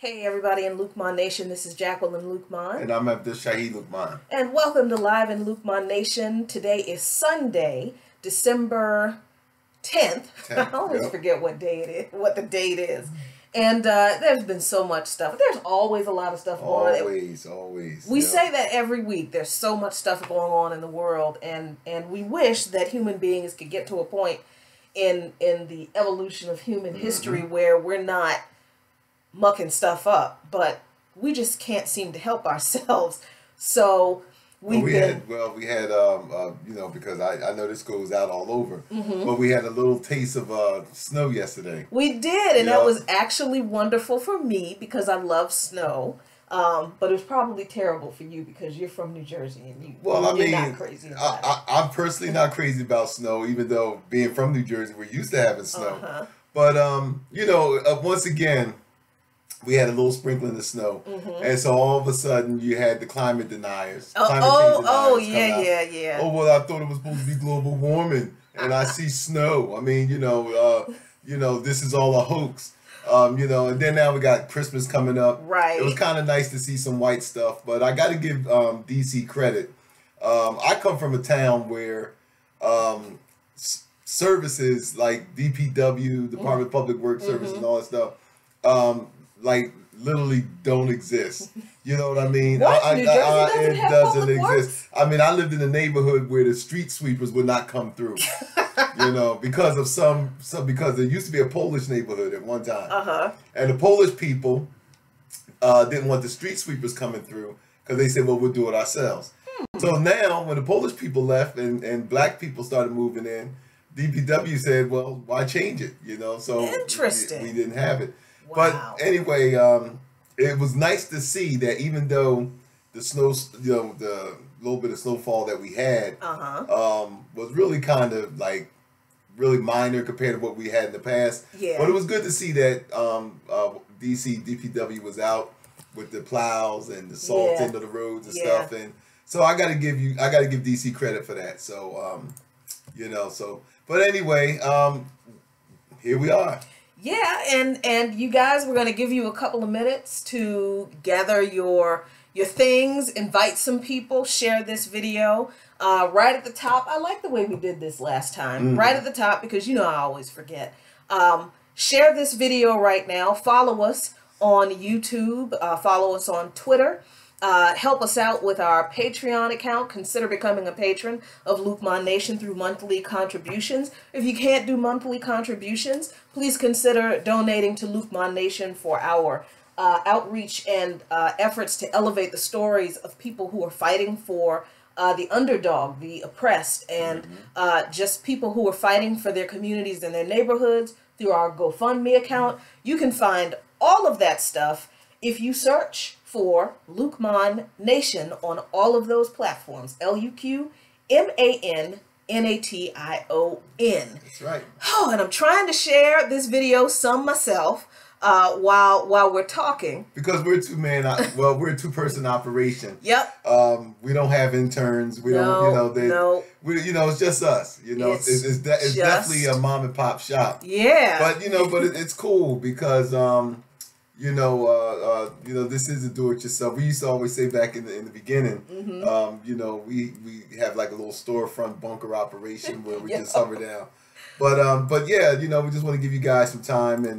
Hey everybody in Luqman Nation, this is Jacqueline Luqman. And I'm Abdul Shahid Luqman. And welcome to Live in Luqman Nation. Today is Sunday, December 10th. I always forget what day it is, what the date is. And there's been so much stuff. There's always a lot of stuff going on. Always. We say that every week. There's so much stuff going on in the world. And we wish that human beings could get to a point in the evolution of human history where we're not mucking stuff up, but we just can't seem to help ourselves. So we had you know, because I know this goes out all over, but we had a little taste of snow yesterday. We did, and that was actually wonderful for me because I love snow. But it was probably terrible for you because you're from New Jersey and you're not crazy about it. I'm personally not crazy about snow, even though being from New Jersey, we're used to having snow. But you know, once again, we had a little sprinkling of snow, and so all of a sudden you had the climate deniers. Yeah. Oh, well, I thought it was supposed to be global warming, and I see snow. I mean, you know, this is all a hoax. You know, and then now we got Christmas coming up. Right. It was kind of nice to see some white stuff, but I got to give DC credit. I come from a town where services like DPW, Department of Public Works Service, and all that stuff, like literally don't exist. You know what I mean? What? New Jersey doesn't exist. Works? I mean, I lived in a neighborhood where the street sweepers would not come through. You know, because of because there used to be a Polish neighborhood at one time, and the Polish people didn't want the street sweepers coming through because they said, "Well, we'll do it ourselves." So now, when the Polish people left and black people started moving in, DPW said, "Well, why change it?" You know, so interesting. We didn't have it. Wow. But anyway, it was nice to see that even though the snow, you know, the little bit of snowfall that we had was really kind of like really minor compared to what we had in the past. Yeah. But it was good to see that DC DPW was out with the plows and the salt into the roads and stuff. And so I got to give DC credit for that. So you know, but anyway, here we are. Yeah, and you guys, we're going to give you a couple of minutes to gather your things, invite some people, share this video. Right at the top, I like the way we did this last time. Right at the top, because you know I always forget. Share this video right now. Follow us on YouTube. Follow us on Twitter. Help us out with our Patreon account. Consider becoming a patron of Luqman Nation through monthly contributions. If you can't do monthly contributions, please consider donating to Luqman Nation for our outreach and efforts to elevate the stories of people who are fighting for the underdog, the oppressed, and just people who are fighting for their communities and their neighborhoods through our GoFundMe account. You can find all of that stuff if you search for Luqman Nation on all of those platforms. LuqManNation. That's right. Oh, and I'm trying to share this video some myself while we're talking. Because we're we're a two-person operation. Yep. We don't have interns. We don't, you know, it's just us. You know, it's definitely a mom and pop shop. Yeah. But it's cool because you know, this is a do-it-yourself. We used to always say back in the beginning, you know, we have like a little storefront bunker operation where we just hover down. But yeah, you know, we just want to give you guys some time and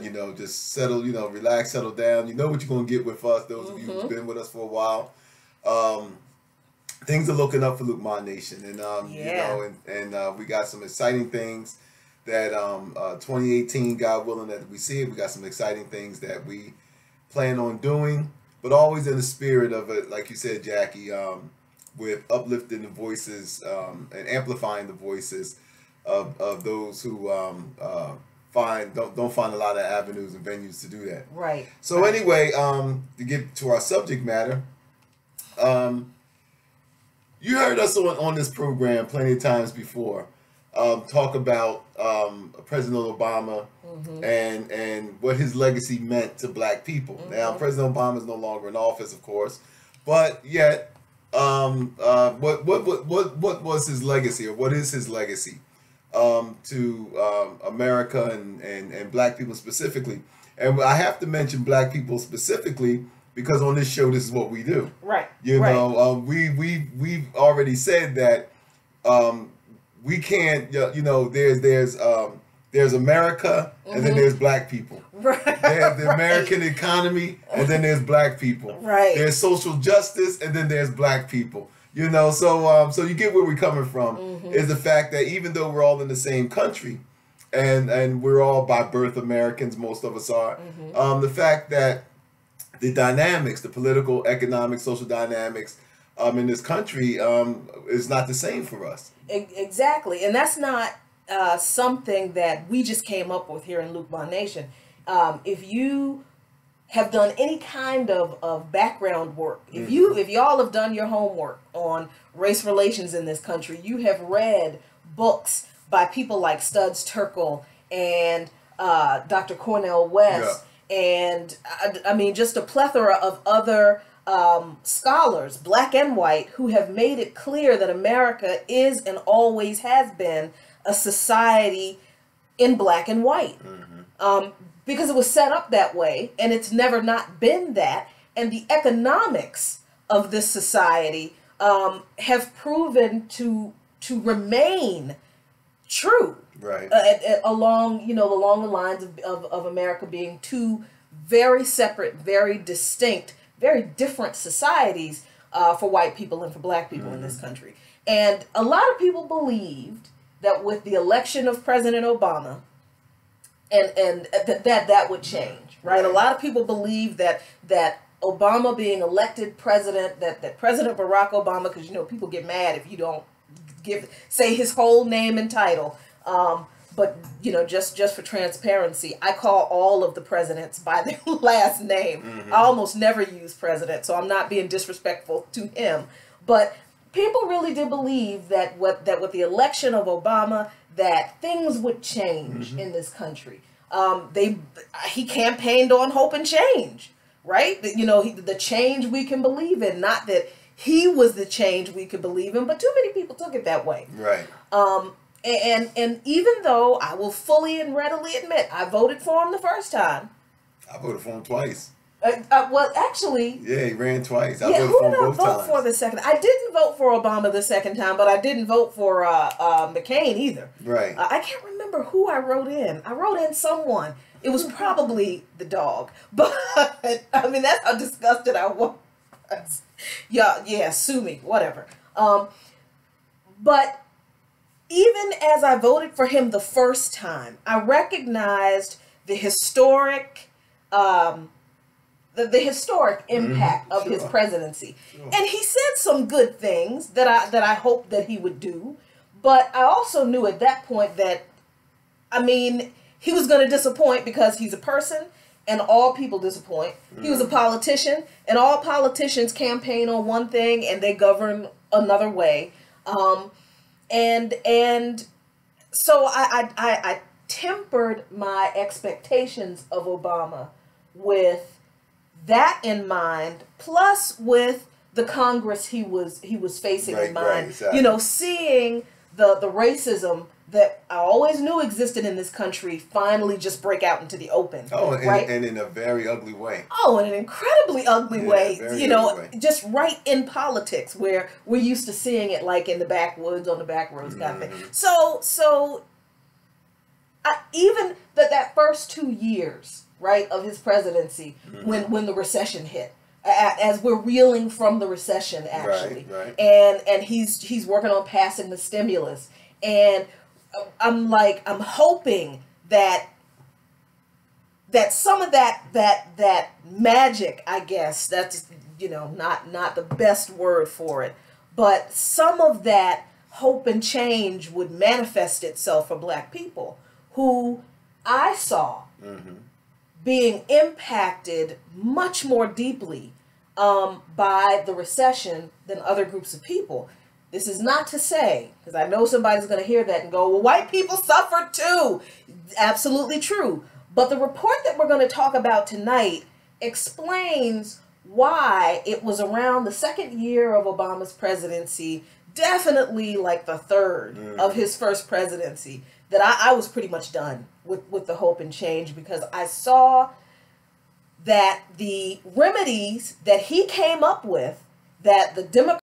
you know, just settle, you know, relax, settle down. You know what you're gonna get with us. Those of you who've been with us for a while. Things are looking up for Luqman Nation, and you know, and we got some exciting things. That 2018, God willing, that we see it. We got some exciting things that we plan on doing, but always in the spirit of it, like you said, Jackie, with uplifting the voices and amplifying the voices of those who don't find a lot of avenues and venues to do that. Right. So anyway, to get to our subject matter, you heard us on this program plenty of times before. Talk about President Obama and what his legacy meant to black people. Now, President Obama is no longer in office, of course, but yet, what was his legacy, or what is his legacy? to America and black people specifically. And I have to mention black people specifically because on this show, this is what we do. Right. You know, we've already said that we can't. You know, there's America and then there's black people. Right. There's the American economy and then there's black people. Right. There's social justice and then there's black people. You know, so you get where we're coming from is the fact that even though we're all in the same country, and we're all by birth Americans, most of us are, the fact that the dynamics, the political, economic, social dynamics in this country is not the same for us. Exactly, and that's not something that we just came up with here in Luqman Nation. If you have done any kind of background work, if y'all have done your homework on race relations in this country, you have read books by people like Studs Terkel and Dr. Cornel West, and I mean just a plethora of other scholars, black and white, who have made it clear that America is and always has been a society in black and white. Because it was set up that way, and it's never not been that. And the economics of this society have proven to remain true. Right. Along the lines of America being two very separate, very distinct, very different societies for white people and for black people in this country. And a lot of people believed that with the election of President Obama, and that would change, right? A lot of people believe that Obama being elected president, that President Barack Obama, because people get mad if you don't say his whole name and title, but just for transparency, I call all of the presidents by their last name. I almost never use president, so I'm not being disrespectful to him. But people really did believe that with the election of Obama, that things would change in this country. He campaigned on hope and change, right? The change we can believe in, not that he was the change we could believe in, but too many people took it that way. Right. And even though I will fully and readily admit I voted for him the first time, I voted for him twice. Well, actually... Yeah, he ran twice. Who did I vote for the second? I didn't vote for Obama the second time, but I didn't vote for McCain either. Right. I can't remember who I wrote in. I wrote in someone. It was probably the dog. But, I mean, that's how disgusted I was. Yeah, sue me, whatever. But even as I voted for him the first time, I recognized the historic... the historic impact of his presidency. And he said some good things that I hoped that he would do, but I also knew at that point that, I mean, he was going to disappoint because he's a person and all people disappoint. He was a politician and all politicians campaign on one thing and they govern another way. And so I tempered my expectations of Obama with that in mind, plus with the Congress he was facing in mind. Right, exactly. Seeing the racism that I always knew existed in this country finally just break out into the open. Oh, right? and in a very ugly way. Oh, in an incredibly ugly way. Very ugly way. Just right in politics where we're used to seeing it like in the backwoods, on the back roads kind of thing. So even that first 2 years, right, of his presidency, when the recession hit, as we're reeling from the recession, actually, right. and he's working on passing the stimulus, and I'm hoping that some of that magic, I guess that's not the best word for it, but some of that hope and change would manifest itself for black people who I saw being impacted much more deeply by the recession than other groups of people. This is not to say, because I know somebody's going to hear that and go, well, white people suffered too. Absolutely true. But the report that we're going to talk about tonight explains why it was around the second year of Obama's presidency definitely like the third of his first presidency, that I was pretty much done with the hope and change, because I saw that the remedies that he came up with, that the Democrats